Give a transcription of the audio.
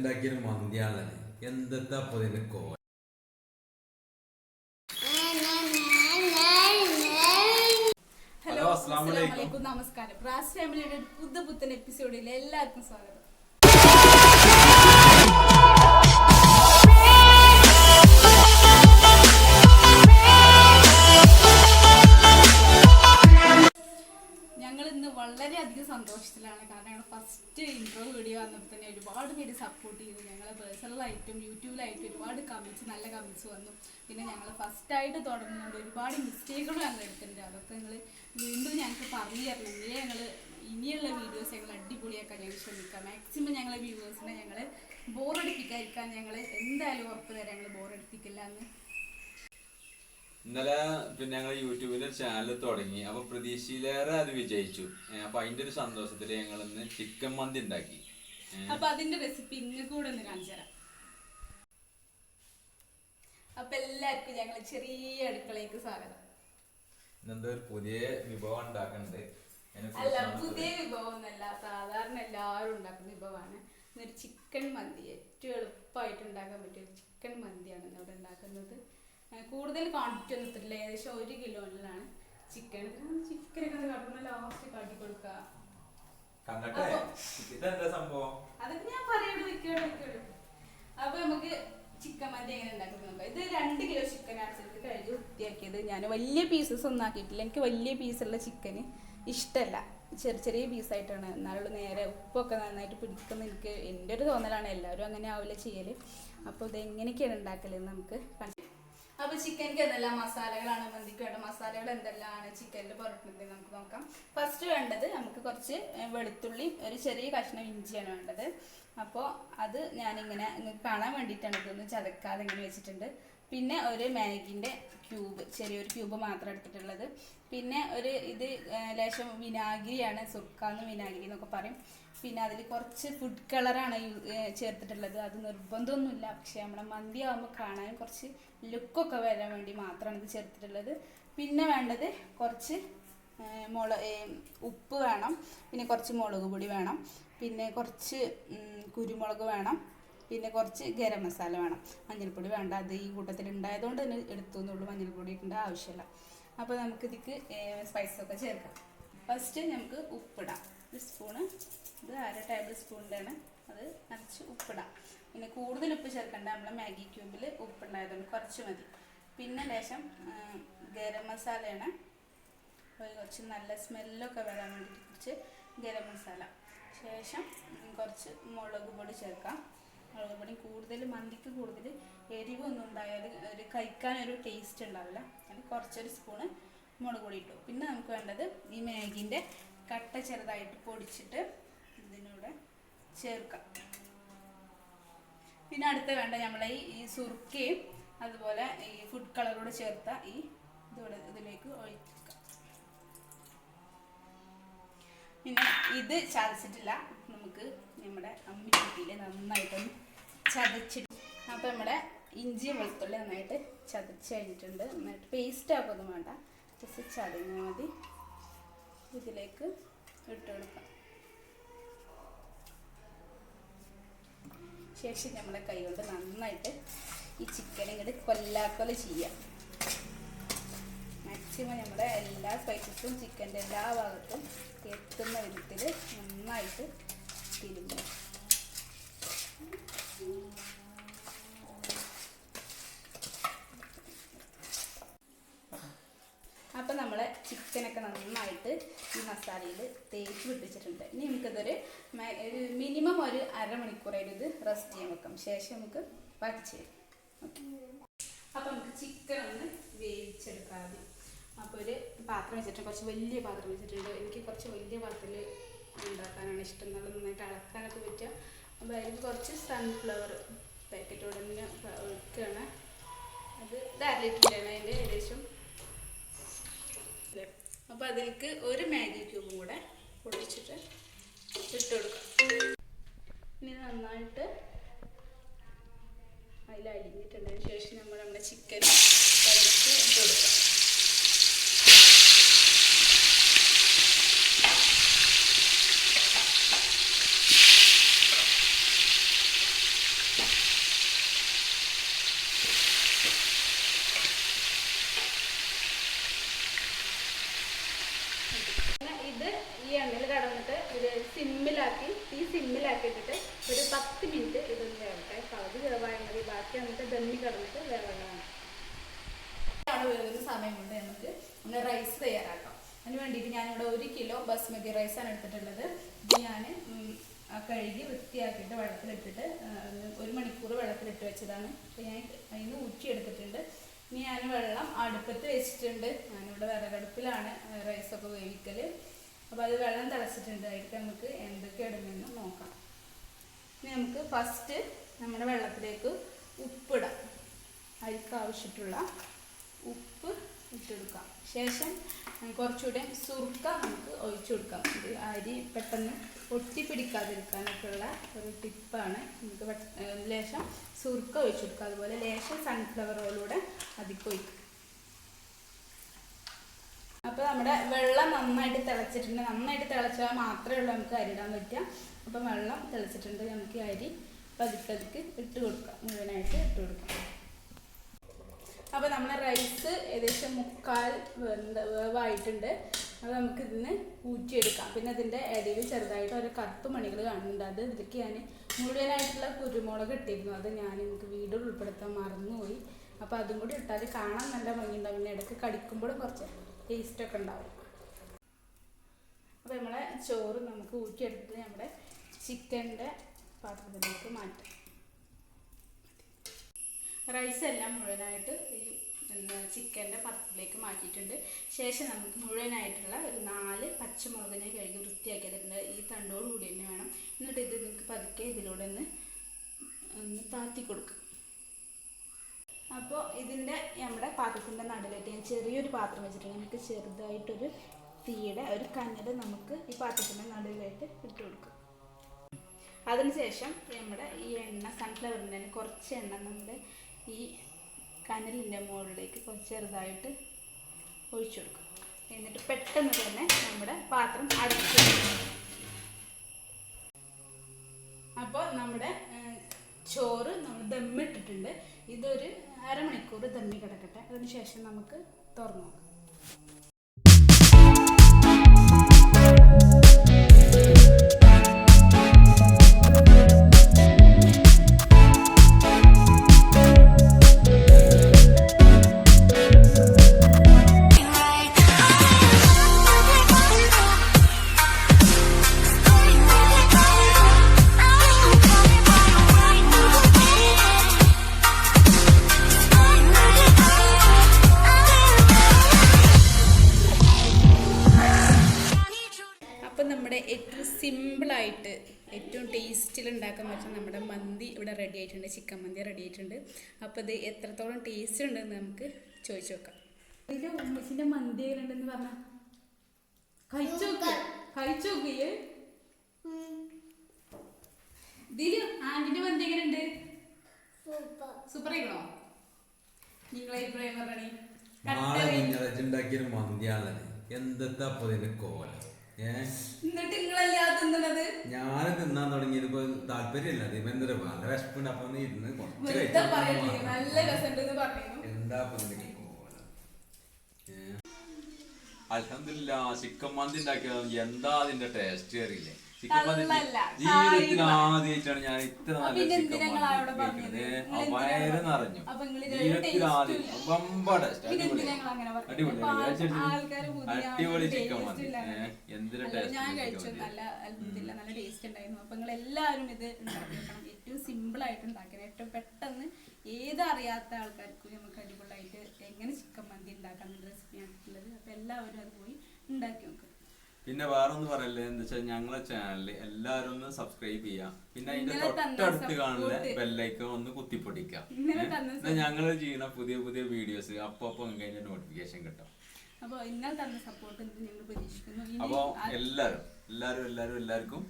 ഉണ്ടാക്കിയൊരു മന്തിയാണല്ലേ എന്താ അപ്പൊ ഇതിന്റെ ഹലോ അസ്സലാമു നമസ്കാരം. റാസ് ഫാമിലിയുടെ പുത്തൻ എപ്പിസോഡിൽ എല്ലാവർക്കും സ്വാഗതം. ഞങ്ങൾ ഇന്ന് വളരെയധികം സന്തോഷത്തിലാണ്. കാരണം ഞങ്ങൾ ഫസ്റ്റ് ഇൻട്രോ വീഡിയോ വന്നപ്പോൾ തന്നെ ഒരുപാട് പേര് സപ്പോർട്ട് ചെയ്തു. ഞങ്ങൾ പേഴ്സണലായിട്ടും യൂട്യൂബിലായിട്ടും ഒരുപാട് നല്ല കമൻസ് വന്നു. പിന്നെ ഞങ്ങൾ ഫസ്റ്റായിട്ട് തുടങ്ങുന്നുണ്ട് ഒരുപാട് മിസ്റ്റേക്കുകൾ ഞങ്ങൾ എടുത്തിട്ടുണ്ട്. അതൊക്കെ ഞങ്ങൾ വീണ്ടും ഞങ്ങൾക്ക് പറഞ്ഞു തരണമെങ്കിൽ ഞങ്ങൾ ഇനിയുള്ള വീഡിയോസ് ഞങ്ങൾ അടിപൊളിയാക്കാൻ ഞങ്ങൾ ശ്രമിക്കാം. മാക്സിമം ഞങ്ങളെ വ്യൂവേഴ്സിനെ ഞങ്ങൾ ബോറടിപ്പിക്കാതിരിക്കാൻ ഞങ്ങൾ എന്തായാലും ഉറപ്പ് തരാം. ഞങ്ങൾ ബോറടിപ്പിക്കില്ല എന്ന്. ഇന്നലെ പിന്നെ ഞങ്ങൾ യൂട്യൂബിൽ ചാനൽ തുടങ്ങി. അപ്പൊ പ്രതീക്ഷയിലേറെ അത് വിജയിച്ചു. അപ്പൊ അതിന്റെ ഒരു സന്തോഷത്തില് ഞങ്ങൾ ഇന്ന് ചിക്കൻ മന്തി ഉണ്ടാക്കി. അപ്പൊ അതിന്റെ റെസിപ്പി ഇന്ന് കൂടെ ഒന്ന് കാണിച്ചു തരാം. അപ്പൊ എല്ലാവർക്കും ഞങ്ങൾ ചെറിയ അടുക്കളയ്ക്ക് സ്വാഗതം. ഇന്നെന്താ ഒരു പുതിയ വിഭവം ഉണ്ടാക്കണ്ടേ? അല്ല, പുതിയ വിഭവം ഒന്നല്ല, സാധാരണ എല്ലാവരും ഉണ്ടാക്കുന്ന വിഭവമാണ്. ഇന്നൊരു ചിക്കൻ മന്തി, ഏറ്റവും എളുപ്പമായിട്ട് ഉണ്ടാക്കാൻ പറ്റിയ ചിക്കൻ മന്തിയാണ് ഇവിടെ ഉണ്ടാക്കുന്നത്. കൂടുതൽ ക്വാണ്ടിറ്റി ഒന്നും ഇട്ടില്ല, ഏകദേശം 1 കിലോയിലാണ് ചിക്കൻ. ചിക്കനൊക്കെ കടന്ന് ലാസ്റ്റ് കാട്ടി കൊടുക്കുക. അതൊക്കെ ഞാൻ പറയുള്ളൂ, വെക്കുള്ളൂ. അപ്പൊ നമുക്ക് ചിക്കൻ മന്തി എങ്ങനെ ഉണ്ടാക്കുന്നത് നോക്കാം. ഇത് 2 കിലോ ചിക്കൻ അടിച്ചെടുത്ത് കഴുകി വൃത്തിയാക്കിയത്. ഞാൻ വലിയ പീസസ് ഒന്നും ആക്കിയിട്ടില്ല. എനിക്ക് വലിയ പീസുള്ള ചിക്കന് ഇഷ്ടമല്ല, ചെറിയ പീസായിട്ടാണ്. എന്നാലുള്ള നേരെ ഉപ്പൊക്കെ നന്നായിട്ട് പിടിക്കുന്ന എനിക്ക് എൻ്റെ ഒരു തോന്നലാണ്. എല്ലാവരും അങ്ങനെ ആവില്ല ചെയ്യല്. അപ്പോൾ ഇത് എങ്ങനെയൊക്കെയാണ് ഉണ്ടാക്കലെന്ന് നമുക്ക് അപ്പൊ ചിക്കനിക്ക് എന്തെല്ലാം മസാലകളാണ്, മന്തിക്ക് വേണ്ട മസാലകൾ എന്തെല്ലാമാണ് ചിക്കനിൽ പുരട്ടുന്നത് നമുക്ക് നോക്കാം. ഫസ്റ്റ് വേണ്ടത് നമുക്ക് കുറച്ച് വെളുത്തുള്ളി, ഒരു ചെറിയ കഷ്ണം ഇഞ്ചിയാണ് വേണ്ടത്. അപ്പോൾ അത് ഞാനിങ്ങനെ കാണാൻ വേണ്ടിയിട്ടാണ് ഇതൊന്ന് ചതക്കാതെ ഇങ്ങനെ വെച്ചിട്ടുണ്ട്. പിന്നെ ഒരു മാഗിൻ്റെ ക്യൂബ്, ചെറിയൊരു ക്യൂബ് മാത്രം എടുത്തിട്ടുള്ളത്. പിന്നെ ഇത് ലേശം വിനാഗിരിയാണ്, സുർക്കാന്ന് വിനാഗിരി എന്നൊക്കെ പറയും. പിന്നെ അതിൽ കുറച്ച് ഫുഡ് കളറാണ് ചേർത്തിട്ടുള്ളത്. അത് നിർബന്ധമൊന്നുമില്ല, പക്ഷേ നമ്മുടെ മന്തി ആകുമ്പോൾ കാണാൻ കുറച്ച് ലുക്കൊക്കെ വരാൻ വേണ്ടി മാത്രമാണ് ഇത് ചേർത്തിട്ടുള്ളത്. പിന്നെ വേണ്ടത് കുറച്ച് ഉപ്പ് വേണം, പിന്നെ കുറച്ച് മുളക് പൊടി വേണം, പിന്നെ കുറച്ച് കുരുമുളക് വേണം, പിന്നെ കുറച്ച് ഗരം മസാല വേണം. മഞ്ഞൾപ്പൊടി വേണ്ട, അത് ഈ കൂട്ടത്തിൽ ഉണ്ടായതുകൊണ്ട് തന്നെ എടുത്തു എന്നുള്ളൂ, മഞ്ഞൾപ്പൊടി ഇടേണ്ട ആവശ്യമില്ല. അപ്പോൾ നമുക്കിതിക്ക് സ്പൈസൊക്കെ ചേർക്കാം. ഫസ്റ്റ് നമുക്ക് ഉപ്പിടാം. ഒരു സ്പൂണ്, ഇത് 1/2 ടേബിൾ സ്പൂണിൻ്റെയാണ്, അത് നിറച്ച് ഉപ്പിടാം. പിന്നെ കൂടുതൽ ഉപ്പ് ചേർക്കണ്ട, നമ്മളെ മാഗി ക്യൂബിൽ ഉപ്പുണ്ടായതുകൊണ്ട് കുറച്ച് മതി. പിന്നെ ലേശം ഗരം മസാലയാണ്, കുറച്ച് നല്ല സ്മെല്ലൊക്കെ വരാൻ വേണ്ടിയിട്ട് കുറച്ച് ഗരം മസാല. ശേഷം കുറച്ച് മുളക് പൊടി ചേർക്കാം. മുളക് പൊടി കൂടുതൽ, മന്തിക്ക് കൂടുതൽ എരിവൊന്നും ഉണ്ടായാൽ ഒരു കഴിക്കാനൊരു ടേസ്റ്റ് ഉണ്ടാവില്ല. അതിന് കുറച്ചൊരു സ്പൂണ് മുളക് പൊടി ഇട്ടു. പിന്നെ നമുക്ക് വേണ്ടത് ഈ മാഗിൻ്റെ കട്ട ചെറുതായിട്ട് പൊടിച്ചിട്ട് ഇതിനൂടെ ചേർക്കാം. പിന്നെ അടുത്ത വേണ്ട നമ്മളെ ഈ സുർക്കയും അതുപോലെ ഈ ഫുഡ് കളറോട് ചേർത്ത ഈ ഇതിലേക്ക് ഒഴിക്കാം. പിന്നെ ഇത് ചതച്ചിട്ടില്ല, നമുക്ക് നമ്മുടെ അമ്മിക്കുട്ടിയിൽ നന്നായിട്ടൊന്ന് ചതച്ചിട്ട്. അപ്പോൾ നമ്മുടെ ഇഞ്ചിയും വെളുത്തുള്ളി നന്നായിട്ട് ചതച്ച് കഴിഞ്ഞിട്ടുണ്ട്. നന്നായിട്ട് പേസ്റ്റ് ആക്കൊന്നും വേണ്ട, ജസ്റ്റ് ചതഞ്ഞാൽ മതി. ഇതിലേക്ക് ഇട്ട് കൊടുക്കാം. ശേഷം നമ്മളെ കൈ കൊണ്ട് നന്നായിട്ട് ഈ ചിക്കൻ ഇങ്ങോട്ട് കൊല്ലാക്കൊല ചെയ്യാം. മാക്സിമം നമ്മുടെ എല്ലാ സ്പൈസസും ചിക്കൻ്റെ എല്ലാ ഭാഗത്തും എത്തുന്ന വിധത്തിൽ നന്നായിട്ട് തിരുമ്പും. അപ്പം നമ്മളെ ചിക്കനൊക്കെ നന്നായിട്ട് ഈ മസാലയിൽ തേച്ച് പിടിപ്പിച്ചിട്ടുണ്ട്. ഇനി നമുക്കിതൊരു മിനിമം ഒരു 1/2 മണിക്കൂറായിട്ട് ഇത് റെസ്റ്റ് ചെയ്യാൻ വെക്കാം. ശേഷം നമുക്ക് ബാക്കി ചെയ്യാം. ഓക്കെ, അപ്പം നമുക്ക് ചിക്കൻ ഒന്ന് വേവിച്ചെടുക്കാം ആദ്യം. അപ്പോൾ ഒരു പാത്രം വെച്ചിട്ടുണ്ട്, കുറച്ച് വലിയ പാത്രം വെച്ചിട്ടുണ്ട്. എനിക്ക് കുറച്ച് വലിയ പാത്രത്തിൽ ഉണ്ടാക്കാനാണ് ഇഷ്ടം, എന്നുള്ള നന്നായിട്ട് അളക്കാനൊക്കെ പറ്റുക. അപ്പോൾ അതിൽ കുറച്ച് സൺഫ്ലവർ പാക്കറ്റോടെ തന്നെ ഒഴിക്കുകയാണ്. അത് 1/2 ലിറ്ററിലാണ് അതിൻ്റെ ഏകദേശം. അപ്പോൾ അതിലേക്ക് ഒരു മാഗി ക്യൂബും കൂടെ പൊടിച്ചിട്ട് ഇട്ട് കൊടുക്കാം. ഇനി നന്നായിട്ട് അതിൽ അരിഞ്ഞിട്ടുണ്ടതിന് ശേഷം നമ്മുടെ ചിക്കൻ കഴിച്ച് ഇട്ട് കൊടുക്കാം. സിമ്മിലാക്കിയിട്ടിട്ട് ഒരു 10 മിനിറ്റ് ഇതൊന്ന് വേവട്ടെ. പകുതി വേവായാൽ മതി, ബാക്കി നമുക്ക് ദമ്മി കിടന്നിട്ട് വേവണതാണ്. വേവുന്ന സമയം കൊണ്ട് നമുക്ക് ഒന്ന് റൈസ് തയ്യാറാക്കാം. അതിന് വേണ്ടിയിട്ട് ഞാനിവിടെ 1 കിലോ ബസ്മതി റൈസാണ് എടുത്തിട്ടുള്ളത്. ഇത് ഞാൻ കഴുകി വൃത്തിയാക്കിയിട്ട് വെള്ളത്തിലിട്ടിട്ട് 1 മണിക്കൂർ വെള്ളത്തിലിട്ട് വെച്ചതാണ്. അപ്പോൾ ഞാൻ അതിന് ഊറ്റിയെടുത്തിട്ടുണ്ട്. ഇനി ഞാൻ വെള്ളം അടുപ്പത്ത് വെച്ചിട്ടുണ്ട്. ഞാനിവിടെ വിറകടുപ്പിലാണ് റൈസൊക്കെ വേവിക്കൽ. അപ്പോൾ അത് വെള്ളം തിളച്ചിട്ടുണ്ട്. അതിലേക്ക് നമുക്ക് എന്തൊക്കെ ഇടുമെന്ന് നോക്കാം. ഇനി നമുക്ക് ഫസ്റ്റ് നമ്മുടെ വെള്ളത്തിലേക്ക് ഉപ്പിടാം. അതിലേക്ക് ആവശ്യമുള്ള ഉപ്പ് ഇട്ടെടുക്കാം. ശേഷം കുറച്ചുകൂടെ സുർക്ക നമുക്ക് ഒഴിച്ചു കൊടുക്കാം. ഇത് അരി പെട്ടെന്ന് ഒട്ടിപ്പിടിക്കാതിരിക്കാനൊക്കെയുള്ള ഒരു ടിപ്പാണ്. നമുക്ക് ലേശം സുർക്ക ഒഴിച്ചു കൊടുക്കുക. അതുപോലെ ലേശം സൺഫ്ലവർ ഓയിലൂടെ അതിലേക്ക് ഒഴിക്കും. അപ്പോൾ നമ്മുടെ വെള്ളം നന്നായിട്ട് തിളച്ചിട്ടുണ്ട്. നന്നായിട്ട് തിളച്ചാൽ മാത്രമേ ഉള്ളൂ നമുക്ക് അരി ഇടാൻ പറ്റുക. അപ്പം വെള്ളം തിളച്ചിട്ടുണ്ട്. നമുക്ക് അരി പതുക്കെ ഇട്ട് കൊടുക്കാം, മുഴുവനായിട്ട് ഇട്ട് കൊടുക്കാം. അപ്പോൾ നമ്മുടെ റൈസ് ഏകദേശം 3/4 വേവായിട്ടുണ്ട്. അപ്പോൾ നമുക്കിതിന് ഊറ്റിയെടുക്കാം. പിന്നെ അതിൻ്റെ ഇടയിൽ ചെറുതായിട്ട് ഒരു കറുപ്പ് മണികൾ കാണുന്നുണ്ട്. അത് ഇതിലേക്ക് ഞാൻ മുഴുവനായിട്ടുള്ള കുരുമുളക് ഇട്ടിരുന്നു. അത് ഞാൻ നിങ്ങൾക്ക് വീഡിയോ ഉൾപ്പെടുത്താൻ മറന്നുപോയി. അപ്പോൾ അതും കൂടി ഇട്ടാൽ കാണാൻ നല്ല ഭംഗിയുണ്ടാവും. പിന്നെ ഇടയ്ക്ക് കടിക്കുമ്പോഴും കുറച്ച് ടേസ്റ്റൊക്കെ ഉണ്ടാവും. അപ്പോൾ നമ്മളെ ചോറ് നമുക്ക് ഊറ്റിയെടുത്തിട്ട് നമ്മുടെ ചിക്കൻ്റെ പാത്രത്തിലേക്ക് മാറ്റാം. റൈസ് എല്ലാം മുഴുവനായിട്ട് ഈ ചിക്കൻ്റെ പാത്രത്തിലേക്ക് മാറ്റിയിട്ടുണ്ട്. ശേഷം നമുക്ക് മുഴുവനായിട്ടുള്ള ഒരു 4 പച്ചമുളകിനെ കഴുകി വൃത്തിയാക്കിയിട്ടുണ്ട്. ഈ തണ്ടോട് കൂടി തന്നെ വേണം. എന്നിട്ട് ഇത് നിങ്ങൾക്ക് പതുക്കെ ഇതിലൂടെ ഒന്ന് താത്തി കൊടുക്കുക. അപ്പോൾ ഇതിൻ്റെ നമ്മുടെ പാത്രത്തിൻ്റെ നടുവിലായിട്ട് ഞാൻ ചെറിയൊരു പാത്രം വെച്ചിട്ടുണ്ട്. നമുക്ക് ചെറുതായിട്ടൊരു തീയുടെ ഒരു കനൽ നമുക്ക് ഈ പാത്രത്തിൻ്റെ നടുവിലായിട്ട് ഇട്ട് കൊടുക്കാം. അതിനുശേഷം നമ്മുടെ ഈ എണ്ണ സൺഫ്ലവറിൻ്റെ കുറച്ച് എണ്ണ നമ്മുടെ ഈ കനലിൻ്റെ മുകളിലേക്ക് കുറച്ച് ചെറുതായിട്ട് ഒഴിച്ചു കൊടുക്കും. എന്നിട്ട് പെട്ടെന്ന് തന്നെ നമ്മുടെ പാത്രം അടച്ചു. അപ്പോൾ നമ്മുടെ ചോറ് നമ്മൾ ദമ്മിട്ടിട്ടുണ്ട്. ഇതൊരു അരമണിക്കൂർ ദമ്മി കിടക്കട്ടെ. അതിനുശേഷം നമുക്ക് തുറന്നു നോക്കാം. ഏറ്റവും സിമ്പിളായിട്ട് ഏറ്റവും ടേസ്റ്റിൽ ഉണ്ടാക്കാൻ പറ്റുന്ന നമ്മുടെ മന്തി ഇവിടെ റെഡി ആയിട്ടുണ്ട്. ചിക്കൻ മന്തി റെഡി ആയിട്ടുണ്ട്. അപ്പോൾ ഇത് എത്രത്തോളം ടേസ്റ്റ് ഉണ്ടെന്ന് നമുക്ക് ചോദിച്ചു നോക്കാം. ഇതിൻ്റെ ഉമ്മച്ചിൻ്റെ മന്തി എങ്ങനെയുണ്ടെന്ന് പറഞ്ഞാൽ കഴിച്ചു നോക്കിയേ. ഇതില് ആന്റിന്റെ മന്തി എങ്ങനെയുണ്ട്? സൂപ്പർ ആയിക്കണോ? നിങ്ങളെ അഭിപ്രായം പറഞ്ഞേ. മന്തിയാണത് എന്താ കോല. ഞാൻ തിന്നാൻ തുടങ്ങിയത് ഇപ്പൊ താല്പര്യമില്ല. എന്തൊരു നല്ല വിശപ്പുണ്ട്. അപ്പൊ ഇരുന്ന് എന്താ അൽഹംദുലില്ലാ ചിക്കൻ മന്തി ഉണ്ടാക്കിയത് എന്താ അതിന്റെ ടേസ്റ്റ് അറിയില്ലേ. ചിക്കൻ മന്തി ജീവിതത്തിൽ ആദ്യമായിട്ടാണ് ഞാൻ ഇത്ര നല്ല ചിക്കൻ മന്തി. വയറ് നിറഞ്ഞു. ജീവിതത്തിൽ ആദ്യം ബമ്പ ടേസ്റ്റ്. അടിപൊളി അടിപൊളി ചിക്കൻ മന്തി. എന്തൊരു ടേസ്റ്റ്. നല്ല ടേസ്റ്റ് ഉണ്ടായിരുന്നു. അപ്പൊ നിങ്ങൾ എല്ലാവരും ഇത് ഉണ്ടാക്കി വെക്കണം. ഏറ്റവും സിമ്പിൾ ആയിട്ട് ഉണ്ടാക്കണം. ഏറ്റവും പെട്ടെന്ന് ഏതറിയാത്ത ആൾക്കാർക്കും നമുക്ക് അടിപൊളിയായിട്ട് എങ്ങനെ ചിക്കൻ മന്തി ഉണ്ടാക്കാൻ റെസിപ്പിയാണ് ഉള്ളത്. അപ്പൊ എല്ലാവരും അത് പോയി ഉണ്ടാക്കി നോക്കുക. പിന്നെ വേറെ ഒന്ന് പറയല്ലേ, എന്താ വെച്ചാൽ ഞങ്ങളെ ചാനൽ എല്ലാവരും ഒന്ന് സബ്സ്ക്രൈബ് ചെയ്യാം. പിന്നെ അതിന്റെ തൊട്ടടുത്ത് കാണുന്ന ബെല്ലൈക്കൺ ഒന്ന് കുത്തിപ്പൊടിക്കാം. ഞങ്ങൾ ചെയ്യുന്ന പുതിയ പുതിയ വീഡിയോസ് അപ്പൊ അതിന്റെ നോട്ടിഫിക്കേഷൻ കിട്ടും. അപ്പോൾ ഇന്നലെ തന്ന സപ്പോർട്ട് ഞങ്ങൾ പ്രതീക്ഷിക്കുന്നു. അപ്പോൾ എല്ലാവർക്കും